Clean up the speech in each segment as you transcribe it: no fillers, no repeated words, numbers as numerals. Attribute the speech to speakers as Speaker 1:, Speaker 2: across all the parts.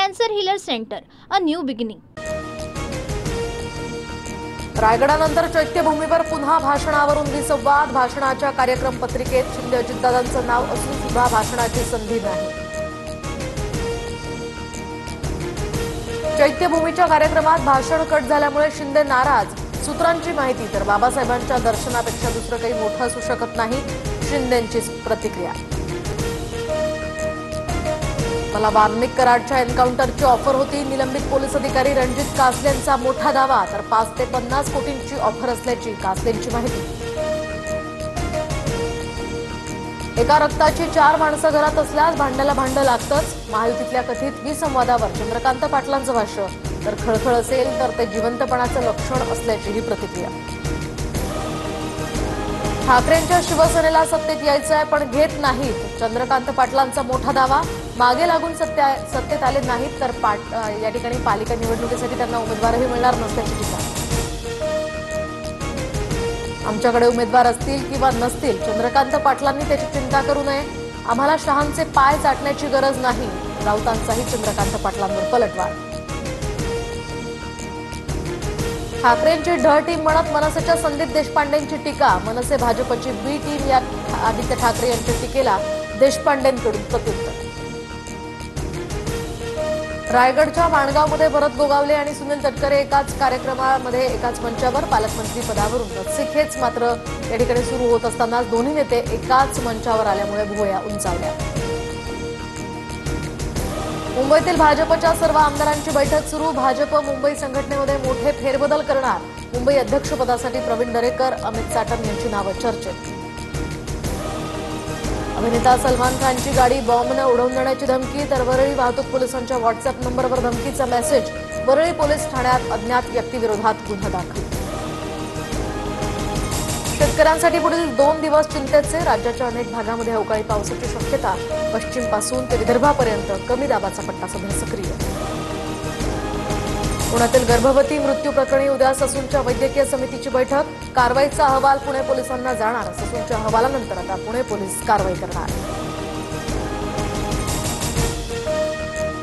Speaker 1: Cancer healer centre, a new beginning.
Speaker 2: रायगडानंतर चैत्यभूमीवर पुन्हा भाषणावरून विसंवाद. भाषणाच्या कार्यक्रम पत्रिकेत शिंदे अजितदादांचं नाव असून सुद्धा भाषणाची संधी नाही. चैत्यभूमीच्या कार्यक्रमात भाषण कट झाल्यामुळे शिंदे नाराज. सूत्रांची माहिती तर बाबासाहेबांच्या दर्शनापेक्षा दुसरं काही मोठं असू शकत नाही, शिंदेंची प्रतिक्रिया. मला वाल्मिक कराडच्या एन्काउंटरची ऑफर होती. निलंबित पोलीस अधिकारी रणजित कासलेंचा मोठा दावा. तर 5 ते 50 कोटींची ऑफर असल्याची कासलेंची माहिती. एका रक्ताची 4 माणसं घरात असल्यास भांड्याला भांडं लागतंच. महायुतीतल्या कथित विसंवादावर चंद्रकांत पाटलांचं भाष्य. तर खळखळ असेल तर ते जिवंतपणाचं लक्षण असल्याची ही प्रतिक्रिया. ठाकरेंच्या शिवसेनेला सत्तेत यायचंय पण घेत नाहीत, चंद्रकांत पाटलांचा मोठा दावा. मागे लागून सत्तेत आले नाहीत तर या ठिकाणी पालिका निवडणुकीसाठी त्यांना उमेदवारही मिळणार नसल्याची टीका. आमच्याकडे उमेदवार असतील किंवा नसतील, चंद्रकांत पाटलांनी त्याची चिंता करू नये. आम्हाला शहांचे पाय चाटण्याची गरज नाही, राऊतांचाही चंद्रकांत पाटलांवर पलटवार. ठाकरेंची ढ टीम म्हणत मनसेच्या संदीप देशपांडेंची टीका. मनसे भाजपची बी टीम या आदित्य ठाकरे यांच्या टीकेला देशपांडेंकडून प्रत्युत्तर. रायगडच्या माणगावमध्ये भरत गोगावले आणि सुनील तटकरे एकाच कार्यक्रमामध्ये एकाच मंचावर. पालकमंत्री पदावरून रस्सीखेच मात्र या ठिकाणी सुरू होत असतानाच दोन्ही नेते एकाच मंचावर आल्यामुळे भुवया उंचावल्या. मुंबईतील भाजपच्या सर्व आमदारांची बैठक सुरू. भाजप मुंबई संघटनेमध्ये मोठे फेरबदल करणार. मुंबई अध्यक्षपदासाठी प्रवीण दरेकर, अमित साटम यांची नावं चर्चेत. अभिनेता सलमान खानची गाडी बॉम्बनं उडवून देण्याची धमकी. तर वरळी वाहतूक पोलिसांच्या व्हॉट्सअप नंबरवर धमकीचा मेसेज. वरळी पोलीस ठाण्यात अज्ञात व्यक्तीविरोधात गुन्हा दाखल. शेतकऱ्यांसाठी पुढील 2 दिवस चिंतेचे. राज्याच्या अनेक भागामध्ये अवकाळी पावसाची शक्यता. पश्चिमपासून ते विदर्भापर्यंत कमी दाबाचा पट्टा सध्या सक्रिय. पुण्यातील गर्भवती मृत्यू प्रकरणी उद्या ससूनच्या वैद्यकीय समितीची बैठक. कारवाईचा अहवाल पुणे पोलिसांना जाणार. ससूनच्या अहवालानंतर आता पुणे पोलीस कारवाई करणार.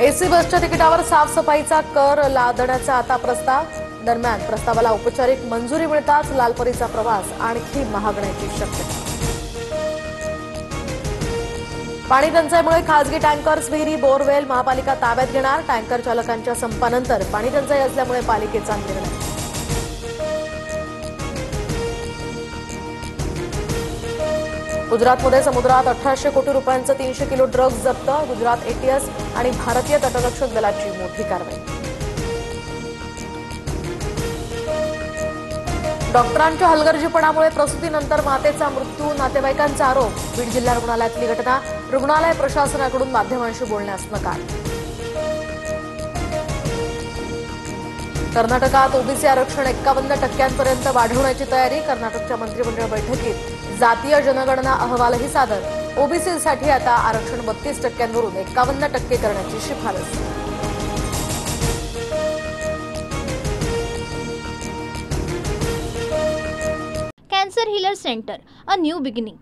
Speaker 2: एसी बसच्या तिकिटावर साफसफाईचा कर लादण्याचा आता प्रस्ताव. दरम्यान प्रस्तावाला औपचारिक मंजुरी मिळताच लालपरीचा प्रवास आणखी महागण्याची शक्यता. पाणी टंचाईमुळे खासगी टँकर्स, विहिरी, बोरवेल महापालिका ताब्यात घेणार. टँकर चालकांच्या संपानंतर पाणी टंचाई असल्यामुळे पालिकेचा निर्णय. गुजरातमध्ये समुद्रात 1800 कोटी रुपयांचं 300 किलो ड्रग्ज जप्त. गुजरात एटीएस आणि भारतीय तटरक्षक दलाची मोठी कारवाई. डॉक्टरांच्या हलगर्जीपणामुळे प्रसूतीनंतर मातेचा मृत्यू, नातेवाईकांचा आरोप. बीड जिल्हा रुग्णालयातली घटना. रुग्णालय प्रशासनाकडून माध्यमांशी बोलण्यास नकार. कर्नाटकात ओबीसी आरक्षण 51% वाढवण्याची तयारी. कर्नाटकच्या मंत्रिमंडळ बैठकीत जातीय जनगणना अहवालही सादर. ओबीसीसाठी आता आरक्षण 32% वरून 51% करण्याची शिफारस.
Speaker 1: Cancer healer centre, a new beginning.